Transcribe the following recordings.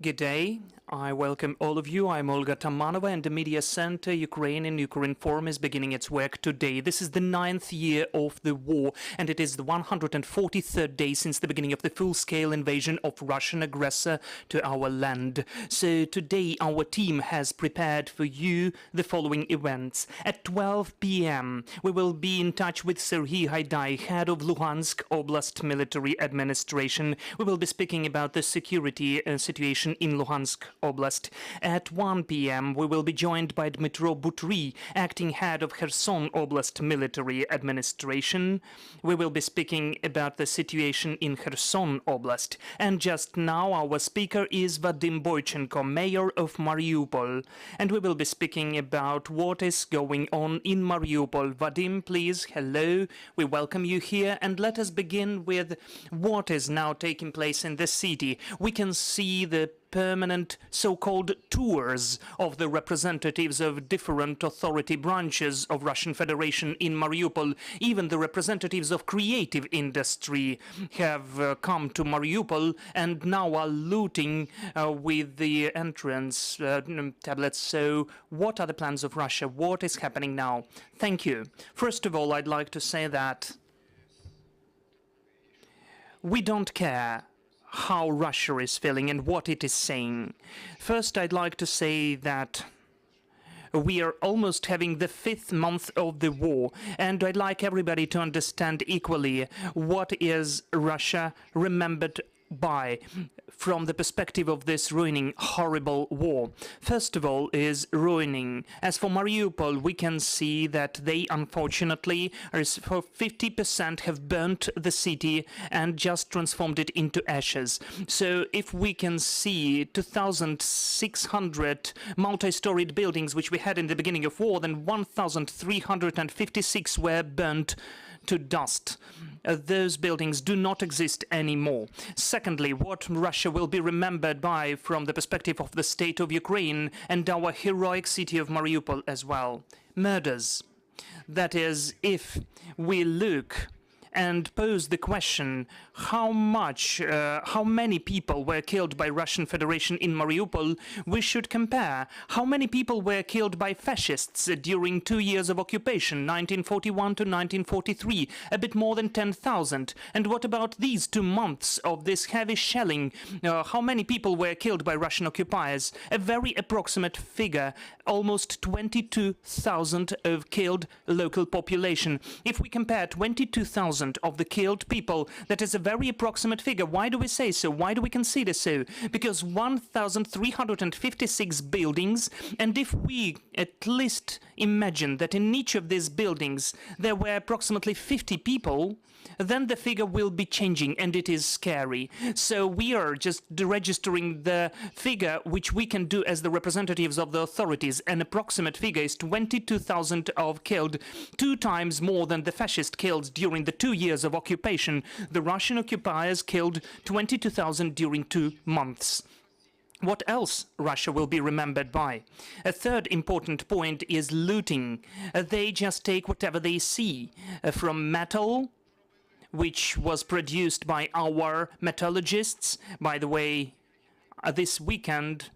Good day. I welcome all of you. I'm Olga Tamanova, and the Media Center Ukraine Forum is beginning its work today. This is the 9th year of the war, and it is the 143rd day since the beginning of the full-scale invasion of Russian aggressor to our land. So today our team has prepared for you the following events. At 12 p.m. we will be in touch with Serhiy Haidai, head of Luhansk Oblast Military Administration. We will be speaking about the security situation in Luhansk Oblast. At 1 p.m. we will be joined by Dmytro Butry, acting head of Kherson Oblast Military Administration. We will be speaking about the situation in Kherson Oblast. And just now our speaker is Vadym Boichenko, Mayor of Mariupol. And we will be speaking about what is going on in Mariupol. Vadym, please, hello. We welcome you here. And let us begin with what is now taking place in the city. We can see the permanent so-called tours of the representatives of different authority branches of Russian Federation in Mariupol. Even the representatives of creative industry have come to Mariupol and now are looting with the entrance tablets. So what are the plans of Russia? What is happening now? Thank you. First of all, I'd like to say that we don't care how Russia is feeling and what it is saying. First, I'd like to say that we are almost having the 5th month of the war, and I'd like everybody to understand equally what is Russia remembered by from the perspective of this ruining, horrible war. First of all is ruining. As for Mariupol, we can see that they unfortunately for 50% have burnt the city and just transformed it into ashes. So if we can see 2,600 multi-storied buildings which we had in the beginning of war, then 1,356 were burnt to dust. Those buildings do not exist anymore. Secondly, what Russia will be remembered by from the perspective of the state of Ukraine and our heroic city of Mariupol as well. Murders. That is, if we look and pose the question how many people were killed by Russian Federation in Mariupol, we should compare how many people were killed by fascists during 2 years of occupation, 1941 to 1943, a bit more than 10,000. And what about these 2 months of this heavy shelling? How many people were killed by Russian occupiers? A very approximate figure, almost 22,000 of killed local population. If we compare 22,000 of the killed people, that is a very approximate figure. Why do we say so? Why do we consider so? Because 1,356 buildings, and if we at least imagine that in each of these buildings there were approximately 50 people, then the figure will be changing, and it is scary. So we are just registering the figure which we can do as the representatives of the authorities. An approximate figure is 22,000 of killed, 2 times more than the fascist killed during the 2 years of occupation. The Russian occupiers killed 22,000 during 2 months. What else Russia will be remembered by? A third important point is looting. They just take whatever they see, from metal, which was produced by our metallurgists. By the way, this weekend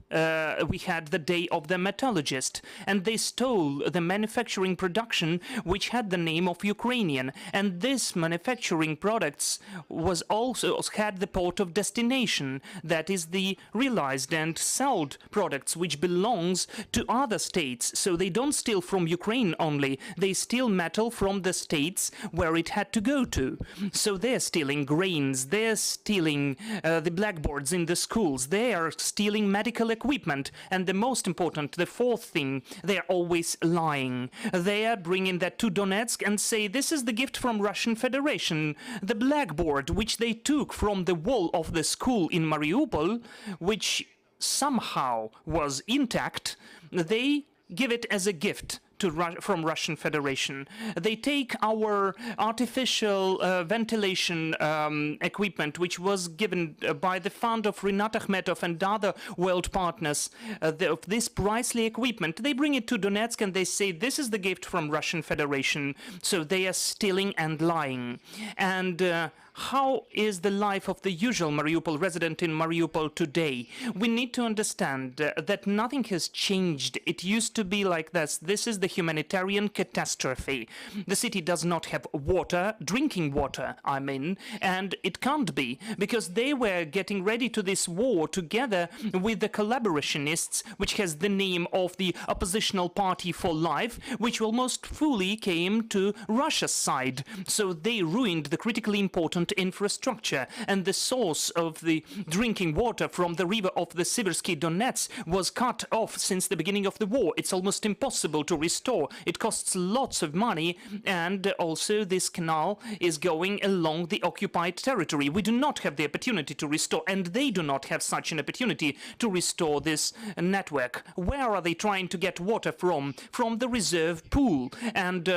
we had the Day of the Metallurgist, and they stole the manufacturing production which had the name of Ukrainian, and this manufacturing products was also had the port of destination, that is the realized and sold products which belongs to other states. So they don't steal from Ukraine only, they steal metal from the states where it had to go to. So they're stealing grains, they're stealing the blackboards in the schools, they are stealing medical equipment, and the most important, the fourth thing, they are always lying. They are bringing that to Donetsk and say this is the gift from Russian Federation. The blackboard which they took from the wall of the school in Mariupol, which somehow was intact, they give it as a gift from Russian Federation. They take our artificial ventilation equipment, which was given by the fund of Rinat Akhmetov and other world partners, of this pricely equipment. They bring it to Donetsk and they say this is the gift from Russian Federation. So they are stealing and lying. And How is the life of the usual Mariupol resident in Mariupol today? We need to understand that nothing has changed. It used to be like this. This is the humanitarian catastrophe. The city does not have water, drinking water, I mean, and it can't be, because they were getting ready to this war together with the collaborationists, which has the name of the Oppositional Party for Life, which almost fully came to Russia's side. So they ruined the critically important infrastructure, and the source of the drinking water from the river of the Siversky Donets was cut off since the beginning of the war. It's almost impossible to restore. It costs lots of money, and also this canal is going along the occupied territory. We do not have the opportunity to restore, and they do not have such an opportunity to restore this network. Where are they trying to get water from? From the reserve pool. And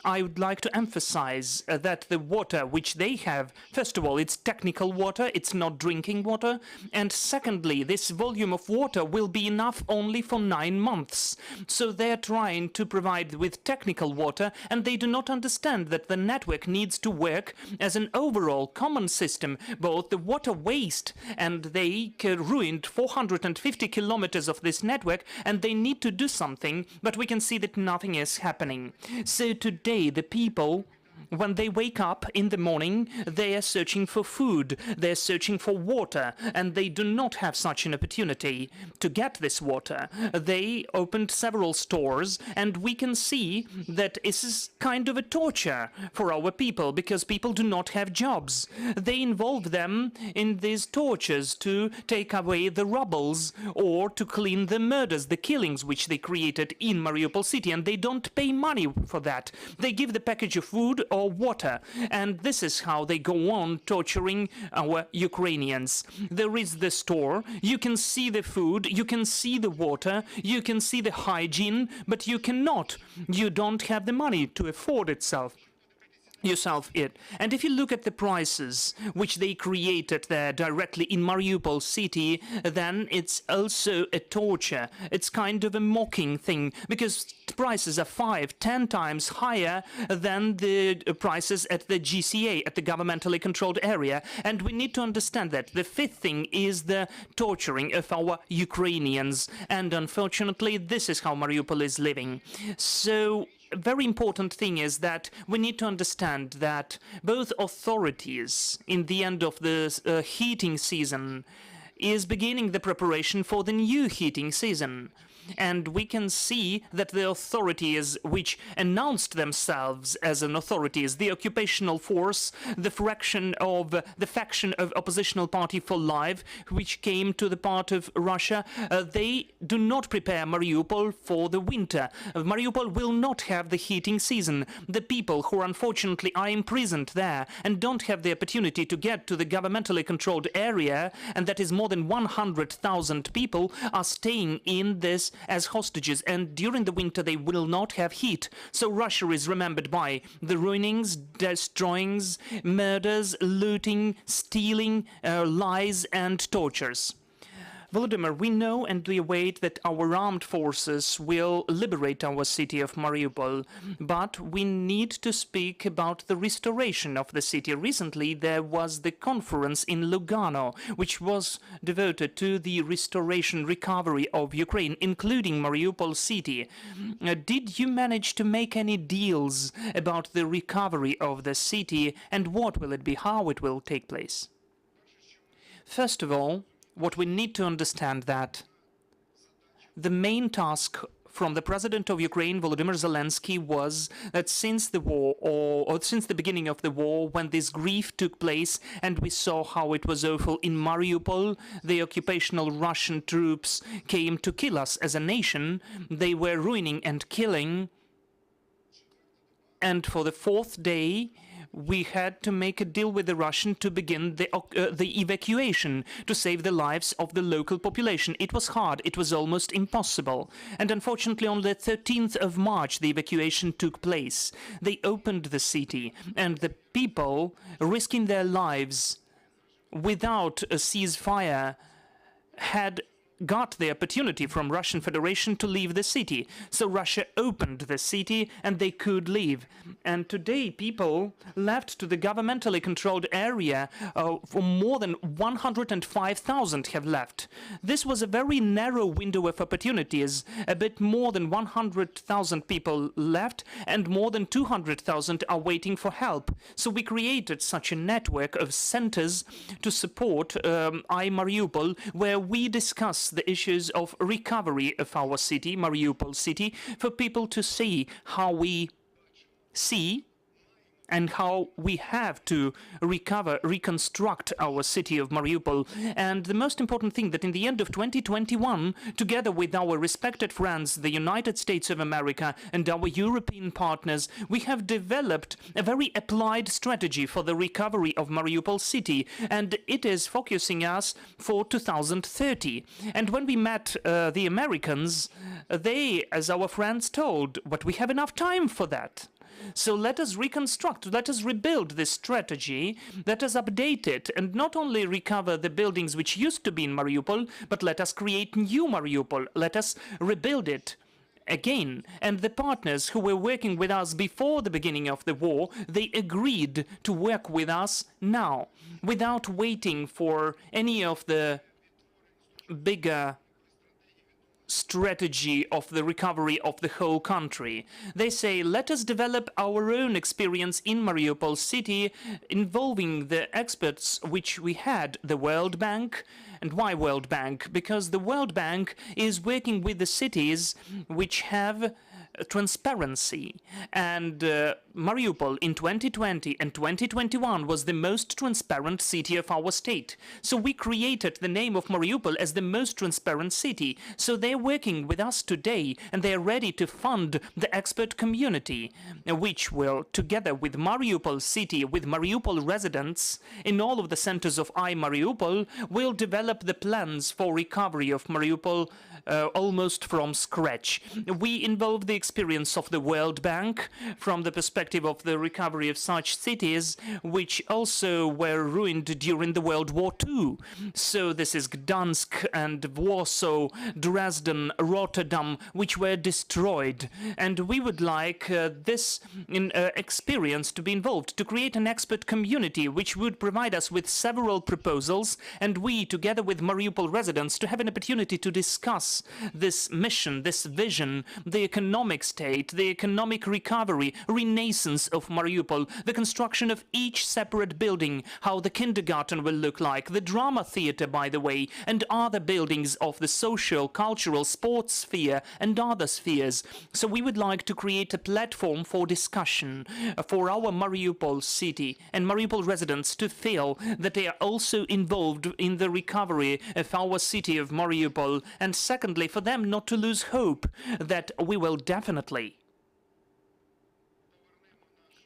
I would like to emphasize that the water which they have, first of all, it's technical water, it's not drinking water, and secondly, this volume of water will be enough only for 9 months. So they're trying to provide with technical water, and they do not understand that the network needs to work as an overall common system. Both the water waste, and they ruined 450 kilometers of this network, and they need to do something, but we can see that nothing is happening. So today, the people, when they wake up in the morning, they are searching for food, they're searching for water, and they do not have such an opportunity to get this water. They opened several stores, and we can see that this is kind of a torture for our people, because people do not have jobs. They involve them in these tortures to take away the rubbles or to clean the murders, the killings which they created in Mariupol city, and they don't pay money for that. They give the package of food or water, and this is how they go on torturing our Ukrainians. There is the store, you can see the food, you can see the water, you can see the hygiene, but you cannot. You don't have the money to afford yourself it. And if you look at the prices which they created there directly in Mariupol city, then it's also a torture. It's kind of a mocking thing, because prices are 5-10 times higher than the prices at the GCA, at the governmentally controlled area. And we need to understand that. The fifth thing is the torturing of our Ukrainians. And unfortunately, this is how Mariupol is living. So a very important thing is that we need to understand that both authorities, in the end of the heating season, is beginning the preparation for the new heating season. And we can see that the authorities which announced themselves as an authorities, the occupational force, the faction of Oppositional Party for Life, which came to the part of Russia, they do not prepare Mariupol for the winter. Mariupol will not have the heating season. The people who unfortunately are imprisoned there and don't have the opportunity to get to the governmentally controlled area, and that is more than 100,000 people, are staying in this as hostages, and during the winter they will not have heat. So Russia is remembered by the ruinings, destroyings, murders, looting, stealing, lies and tortures. Volodymyr, we know and we await that our armed forces will liberate our city of Mariupol, but we need to speak about the restoration of the city. Recently, there was the conference in Lugano, which was devoted to the restoration, recovery of Ukraine, including Mariupol city. Did you manage to make any deals about the recovery of the city, and what will it be, how it will take place? First of all, what we need to understand that the main task from the President of Ukraine, Volodymyr Zelensky, was that since the war, or since the beginning of the war, when this grief took place, and we saw how it was awful in Mariupol, the occupational Russian troops came to kill us as a nation. They were ruining and killing. And for the fourth day, we had to make a deal with the Russians to begin the evacuation, to save the lives of the local population. It was hard, it was almost impossible. And unfortunately, on the 13th of March, the evacuation took place. They opened the city, and the people, risking their lives without a ceasefire, had got the opportunity from Russian Federation to leave the city. So Russia opened the city and they could leave. And today people left to the governmentally controlled area, for more than 105,000 have left. This was a very narrow window of opportunities. A bit more than 100,000 people left and more than 200,000 are waiting for help. So we created such a network of centers to support Mariupol, where we discuss the issues of recovery of our city, Mariupol city, for people to see how we see and how we have to reconstruct our city of Mariupol. And the most important thing, that in the end of 2021, together with our respected friends, the United States of America and our European partners, we have developed a very applied strategy for the recovery of Mariupol city, and it is focusing us for 2030. And when we met the Americans, they, as our friends, told, but we have enough time for that. So let us reconstruct, let us rebuild this strategy, let us update it, and not only recover the buildings which used to be in Mariupol, but let us create new Mariupol, let us rebuild it again. And the partners who were working with us before the beginning of the war, they agreed to work with us now, without waiting for any of the bigger strategy of the recovery of the whole country. They say, let us develop our own experience in Mariupol city, involving the experts which we had, the World Bank. And why World Bank? Because the World Bank is working with the cities which have transparency, and Mariupol in 2020 and 2021 was the most transparent city of our state. So we created the name of Mariupol as the most transparent city. So they're working with us today, and they're ready to fund the expert community, which will, together with Mariupol city, with Mariupol residents in all of the centers of Mariupol, will develop the plans for recovery of Mariupol almost from scratch. We involve the experience of the World Bank from the perspective of the recovery of such cities which also were ruined during the World War II. So this is Gdansk and Warsaw, Dresden, Rotterdam, which were destroyed. And we would like this experience to be involved, to create an expert community which would provide us with several proposals, and we, together with Mariupol residents, to have an opportunity to discuss this mission, this vision, the economic state, the economic recovery, renaissance of Mariupol, the construction of each separate building, how the kindergarten will look like, the drama theater, by the way, and other buildings of the social, cultural, sports sphere and other spheres. So we would like to create a platform for discussion for our Mariupol city and Mariupol residents to feel that they are also involved in the recovery of our city of Mariupol, and secondly, for them not to lose hope that we will definitely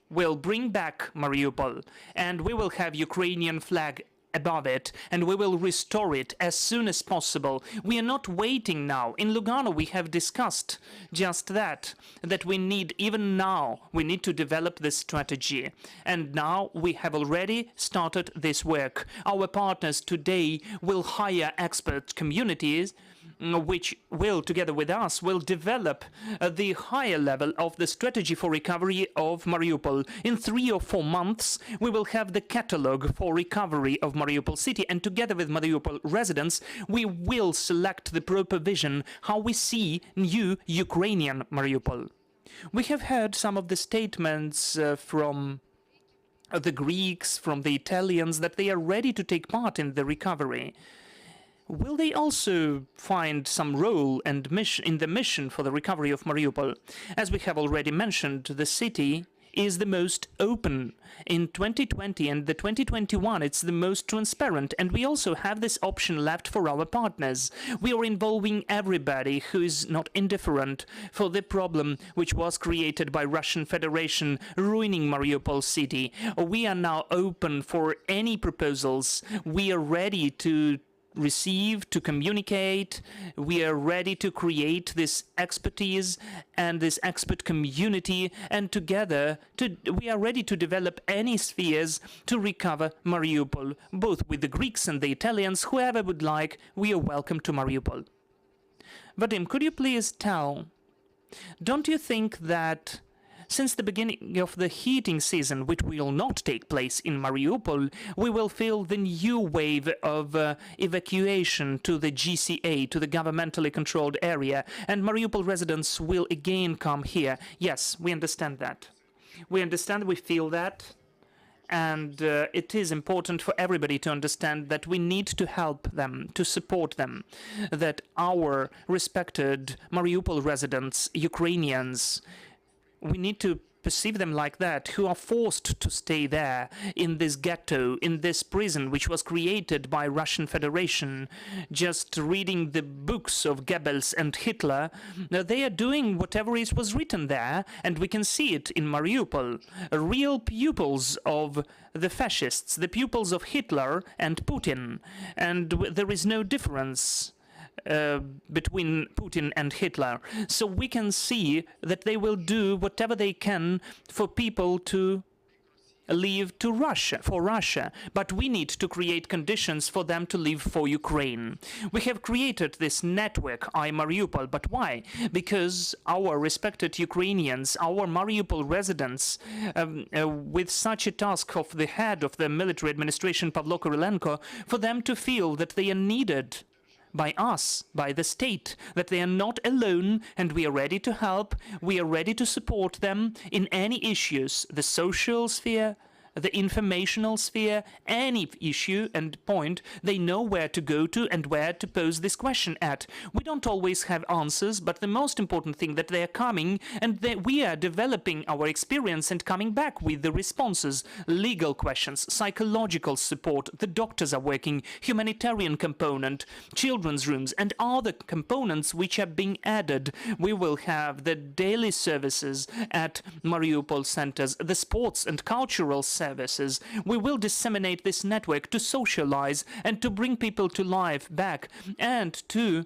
bring back Mariupol, and we will have Ukrainian flag above it, and we will restore it as soon as possible. We are not waiting now. In Lugano we have discussed just that we need, even now, we need to develop this strategy. And now we have already started this work. Our partners today will hire expert communities which will, together with us, will develop the higher level of the strategy for recovery of Mariupol. In 3 or 4 months, we will have the catalogue for recovery of Mariupol city, and together with Mariupol residents, we will select the proper vision, how we see new Ukrainian Mariupol. We have heard some of the statements from the Greeks, from the Italians, that they are ready to take part in the recovery. Will they also find some role and mission in the mission for the recovery of Mariupol? As we have already mentioned, the city is the most open. In 2020 and the 2021, it's the most transparent, and we also have this option left for our partners. We are involving everybody who is not indifferent for the problem which was created by Russian Federation ruining Mariupol city. We are now open for any proposals. We are ready to receive, to communicate. We are ready to create this expertise and this expert community, and together we are ready to develop any spheres to recover Mariupol, both with the Greeks and the Italians. Whoever would like, we are welcome to Mariupol. Vadym, could you please tell, don't you think that since the beginning of the heating season, which will not take place in Mariupol, we will feel the new wave of evacuation to the GCA, to the governmentally controlled area, and Mariupol residents will again come here? Yes, we understand that. We understand, we feel that. And it is important for everybody to understand that we need to help them, to support them, that our respected Mariupol residents, Ukrainians, we need to perceive them like that, who are forced to stay there in this ghetto, in this prison which was created by Russian Federation. Just reading the books of Goebbels and Hitler, they are doing whatever it was written there, and we can see it in Mariupol. Real pupils of the fascists, the pupils of Hitler and Putin, and there is no difference between Putin and Hitler. So we can see that they will do whatever they can for people to leave to Russia, for Russia, but we need to create conditions for them to leave for Ukraine. We have created this network, Mariupol, but why? Because our respected Ukrainians, our Mariupol residents, with such a task of the head of the military administration, Pavlo Kyrylenko, for them to feel that they are needed by us, by the state, that they are not alone, and we are ready to help, we are ready to support them in any issues, the social sphere, the informational sphere, any issue and point, they know where to go to and where to pose this question at. We don't always have answers, but the most important thing that they are coming and that we are developing our experience and coming back with the responses, legal questions, psychological support, the doctors are working, humanitarian component, children's rooms, and other components which are being added. We will have the daily services at Mariupol centers, the sports and cultural services. We will disseminate this network to socialize and to bring people to life back and to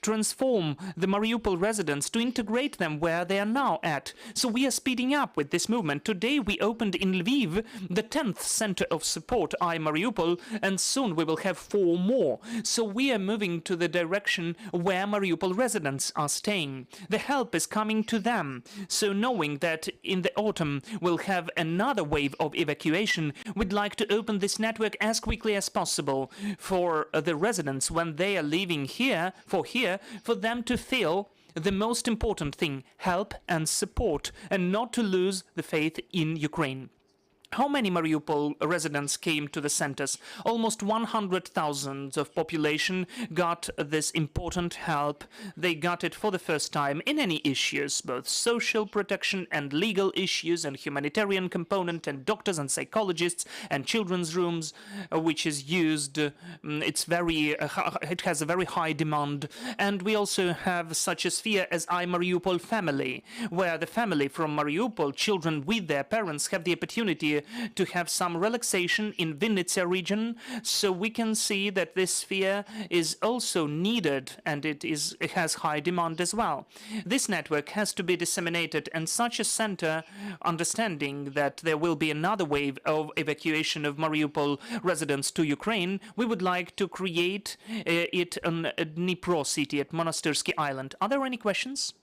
transform the Mariupol residents, to integrate them where they are now at. So we are speeding up with this movement. Today we opened in Lviv the 10th center of support, Mariupol, and soon we will have 4 more. So we are moving to the direction where Mariupol residents are staying. The help is coming to them. So knowing that in the autumn we'll have another wave of evacuation, we'd like to open this network as quickly as possible for the residents when they are leaving here, for them to feel the most important thing, help and support, and not to lose the faith in Ukraine. How many Mariupol residents came to the centers? Almost 100,000 of population got this important help. They got it for the first time in any issues, both social protection and legal issues and humanitarian component and doctors and psychologists and children's rooms, which is used. It has a very high demand. And we also have such a sphere as Mariupol family, where the family from Mariupol, children with their parents, have the opportunity to have some relaxation in Vinnytsia region. So we can see that this sphere is also needed, and it has high demand as well. This network has to be disseminated, and such a center, understanding that there will be another wave of evacuation of Mariupol residents to Ukraine, we would like to create it on Dnipro city at Monastyrsky Island. Are there any questions?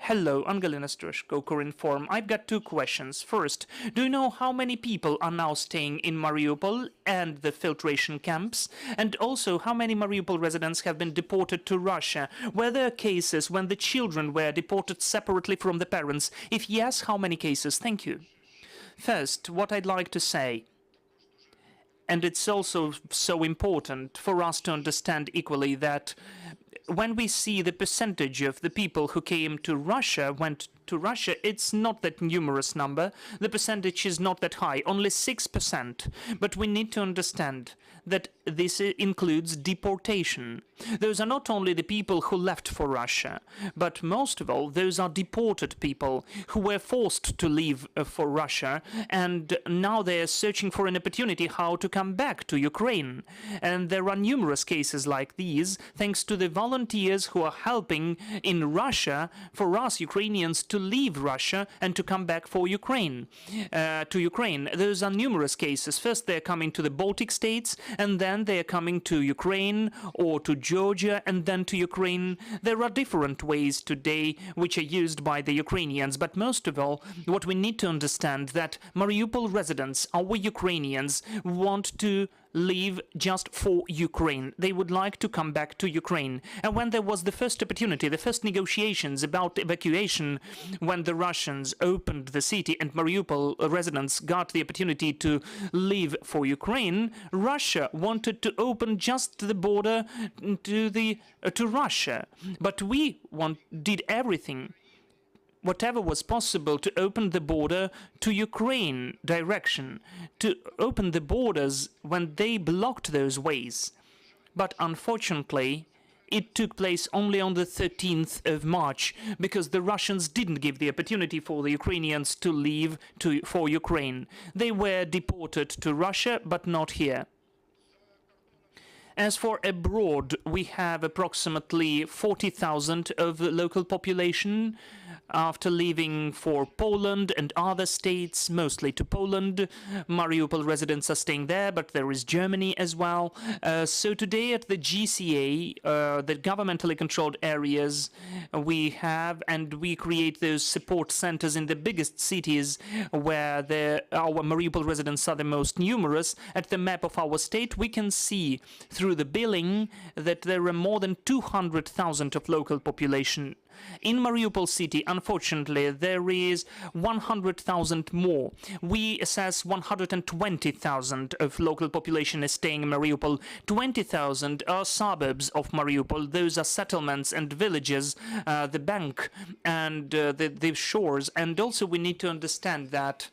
Hello, Angelina Stroshko, Ukreinform. I've got 2 questions. First, do you know how many people are now staying in Mariupol and the filtration camps? And also, how many Mariupol residents have been deported to Russia? Were there cases when the children were deported separately from the parents? If yes, how many cases? Thank you. First, what I'd like to say, and it's also so important for us to understand equally that when we see the percentage of the people who came to Russia, went to Russia, it's not that numerous number. The percentage is not that high, only 6%. But we need to understand that this includes deportation. Those are not only the people who left for Russia, but most of all, those are deported people who were forced to leave for Russia, and now they are searching for an opportunity how to come back to Ukraine. And there are numerous cases like these, thanks to the volunteers who are helping in Russia for us Ukrainians to leave Russia and to come back for Ukraine. To Ukraine, those are numerous cases. First, they're coming to the Baltic states, and then they are coming to Ukraine or to Georgia and then to Ukraine. There are different ways today which are used by the Ukrainians, but most of all, what we need to understand that Mariupol residents, our Ukrainians, want to leave just for Ukraine. They would like to come back to Ukraine. And when there was the first opportunity, the first negotiations about evacuation, when the Russians opened the city and Mariupol residents got the opportunity to leave for Ukraine, Russia wanted to open just the border to Russia. But we did everything, whatever was possible, to open the border to Ukraine direction, to open the borders when they blocked those ways. But unfortunately, it took place only on the 13th of March, because the Russians didn't give the opportunity for the Ukrainians to leave for Ukraine. They were deported to Russia, but not here. As for abroad, we have approximately 40,000 of the local population after leaving for Poland and other states, mostly to Poland. Mariupol residents are staying there, but there is Germany as well. So today at the GCA, the governmentally controlled areas, we have and we create those support centers in the biggest cities where our Mariupol residents are the most numerous. At the map of our state, we can see through the billing that there are more than 200,000 of local population. In Mariupol city, unfortunately, there is 100,000 more. We assess 120,000 of local population is staying in Mariupol. 20,000 are suburbs of Mariupol. Those are settlements and villages, the bank and the shores. And also we need to understand that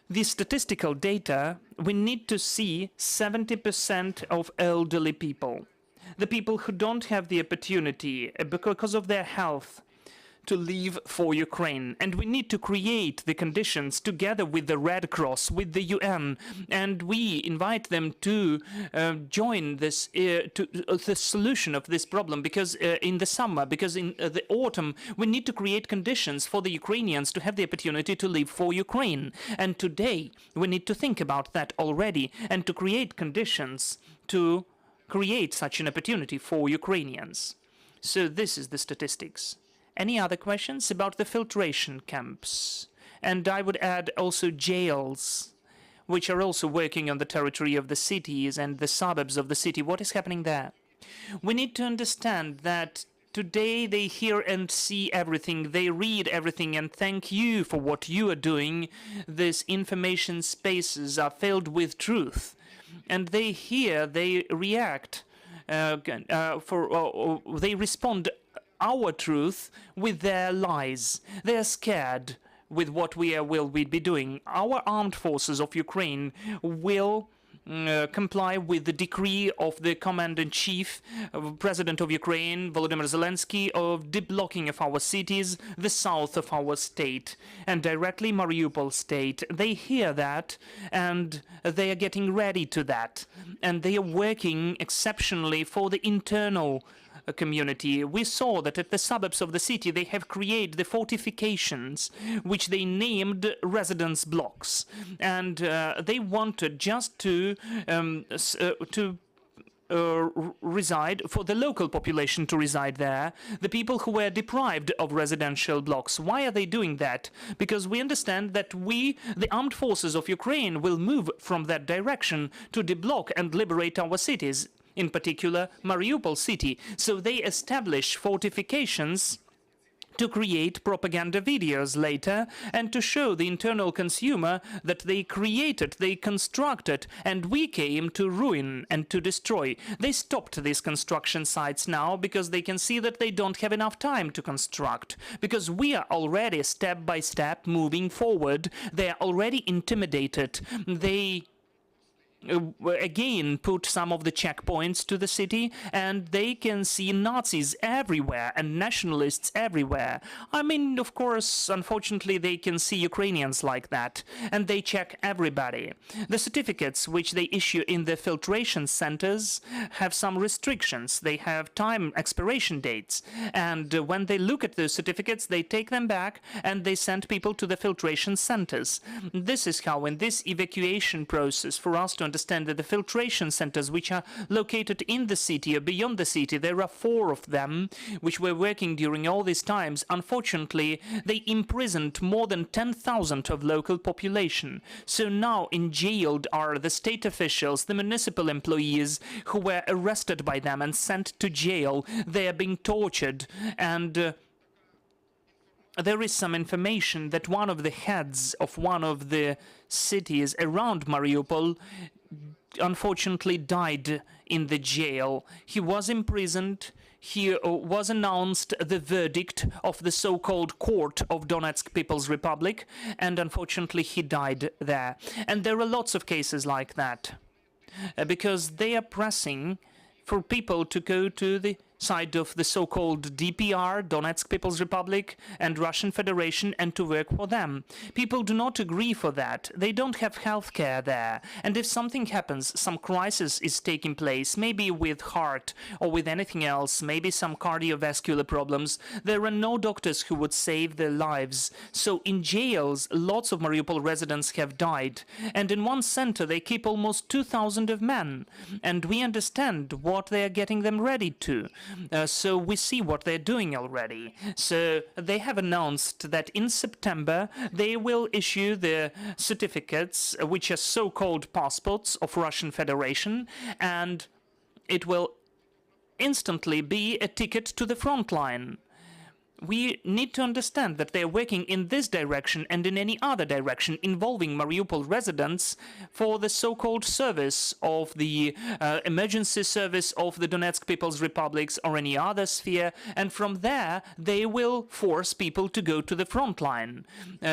the statistical data, we need to see 70% of elderly people. The people who don't have the opportunity because of their health to leave for Ukraine. And we need to create the conditions together with the Red Cross, with the UN, and we invite them to join this the solution of this problem, because in the summer, because in the autumn, we need to create conditions for the Ukrainians to have the opportunity to leave for Ukraine. And today, we need to think about that already and to create conditions to create such an opportunity for Ukrainians. So this is the statistics. Any other questions about the filtration camps? And I would add also jails, which are also working on the territory of the cities and the suburbs of the city. What is happening there? We need to understand that today they hear and see everything, they read everything, and thank you for what you are doing. These information spaces are filled with truth. And they hear, they react, they respond our truth with their lies. They're scared with what will we be doing. Our armed forces of Ukraine will comply with the decree of the Commander-in-Chief, President of Ukraine, Volodymyr Zelensky, of deblocking of our cities, the south of our state, and directly Mariupol state. They hear that, and they are getting ready to that, and they are working exceptionally for the internal community. We saw that at the suburbs of the city they have created the fortifications which they named residence blocks, and they wanted just to reside, for the local population to reside there, the people who were deprived of residential blocks. Why are they doing that? Because we understand that the armed forces of Ukraine, will move from that direction to deblock and liberate our cities, in particular Mariupol city. So they establish fortifications to create propaganda videos later and to show the internal consumer that they created, they constructed, and we came to ruin and to destroy. They stopped these construction sites now because they can see that they don't have enough time to construct, because we are already step by step moving forward. They are already intimidated. They again put some of the checkpoints to the city, and they can see Nazis everywhere and nationalists everywhere. I mean, of course, unfortunately, they can see Ukrainians like that, and they check everybody. The certificates which they issue in the filtration centers have some restrictions. They have time expiration dates, and when they look at those certificates, they take them back and they send people to the filtration centers. This is how, in this evacuation process, for us to understand that the filtration centers which are located in the city or beyond the city, there are 4 of them which were working during all these times. Unfortunately, they imprisoned more than 10,000 of local population. So now in jailed are the state officials, the municipal employees who were arrested by them and sent to jail. They are being tortured, and there is some information that one of the heads of one of the cities around Mariupol unfortunately died in the jail. He was imprisoned. He was announced the verdict of the so-called court of Donetsk People's Republic, and unfortunately he died there. And there are lots of cases like that, because they are pressing for people to go to the side of the so-called DPR, Donetsk People's Republic, and Russian Federation, and to work for them. People do not agree for that. They don't have health care there. And if something happens, some crisis is taking place, maybe with heart or with anything else, maybe some cardiovascular problems, there are no doctors who would save their lives. So in jails, lots of Mariupol residents have died. And in one center, they keep almost 2,000 of men. And we understand what they are getting them ready to. So we see what they're doing already. So they have announced that in September they will issue the certificates, which are so-called passports of Russian Federation, and it will instantly be a ticket to the front line. We need to understand that they are working in this direction and in any other direction involving Mariupol residents for the so-called service of the emergency service of the Donetsk People's Republics or any other sphere, and from there they will force people to go to the front line.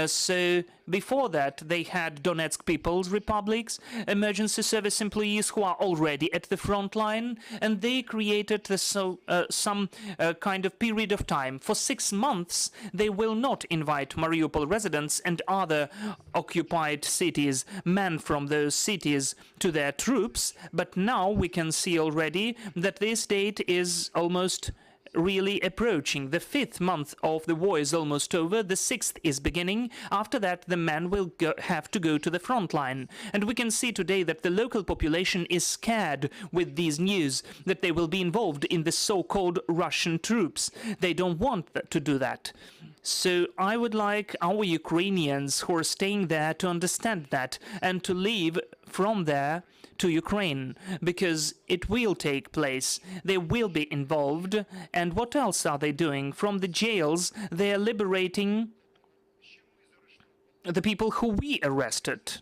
So before that they had Donetsk People's Republics, emergency service employees who are already at the front line, and they created some kind of period of time. For 6 months, they will not invite Mariupol residents and other occupied cities, men from those cities, to their troops. But now we can see already that this date is almost really approaching. The 5th month of the war is almost over. The 6th is beginning. After that, the men will have to go to the front line. And we can see today that the local population is scared with these news, that they will be involved in the so-called Russian troops. They don't want to do that. So I would like our Ukrainians who are staying there to understand that and to leave from there to Ukraine, because it will take place. They will be involved. And what else are they doing? From the jails, they are liberating the people who we arrested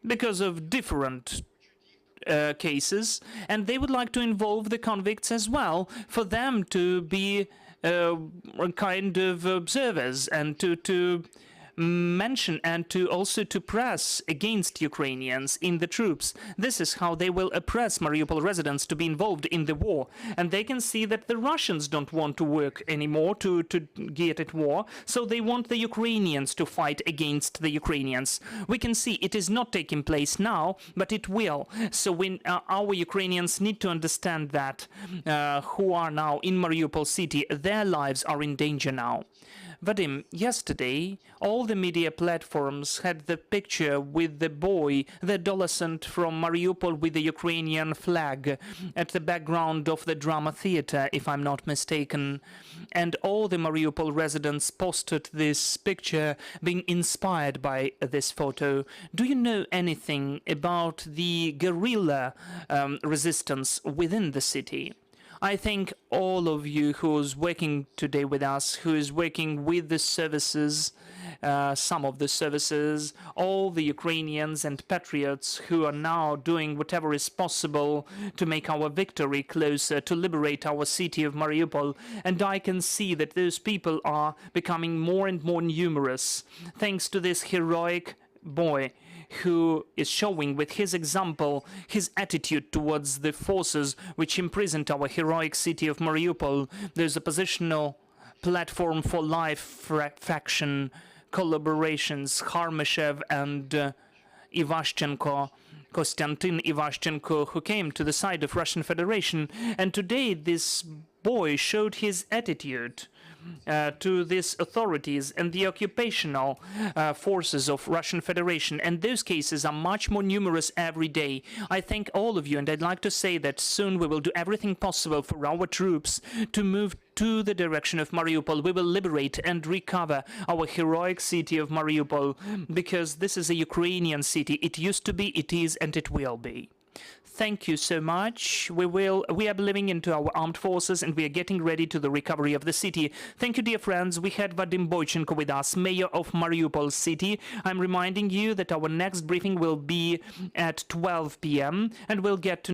because of different cases, and they would like to involve the convicts as well, for them to be kind of observers and to mention and to also to press against Ukrainians in the troops. This is how they will oppress Mariupol residents to be involved in the war. And they can see that the Russians don't want to work anymore to get at war, so they want the Ukrainians to fight against the Ukrainians. We can see it is not taking place now, but it will. So when our Ukrainians need to understand that who are now in Mariupol city, their lives are in danger now. Vadym, yesterday, all the media platforms had the picture with the boy, the adolescent from Mariupol with the Ukrainian flag at the background of the drama theater, if I'm not mistaken. And all the Mariupol residents posted this picture being inspired by this photo. Do you know anything about the guerrilla resistance within the city? I thank all of you who is working today with us, who is working with the services, some of the services, all the Ukrainians and patriots who are now doing whatever is possible to make our victory closer, to liberate our city of Mariupol. And I can see that those people are becoming more and more numerous, thanks to this heroic boy who is showing with his example his attitude towards the forces which imprisoned our heroic city of Mariupol. There's a positional platform for life faction collaborations, Kharmyshev and Ivashchenko, Konstantin Ivashchenko, who came to the side of Russian Federation. And today this boy showed his attitude to these authorities and the occupational forces of Russian Federation, and those cases are much more numerous every day. I thank all of you, and I'd like to say that soon we will do everything possible for our troops to move to the direction of Mariupol. We will liberate and recover our heroic city of Mariupol, because this is a Ukrainian city. It used to be, it is, and it will be. Thank you so much. We are believing into our armed forces, and we are getting ready to the recovery of the city. Thank you, dear friends. We had Vadym Boichenko with us, Mayor of Mariupol city. I'm reminding you that our next briefing will be at 12 p.m. and we'll get to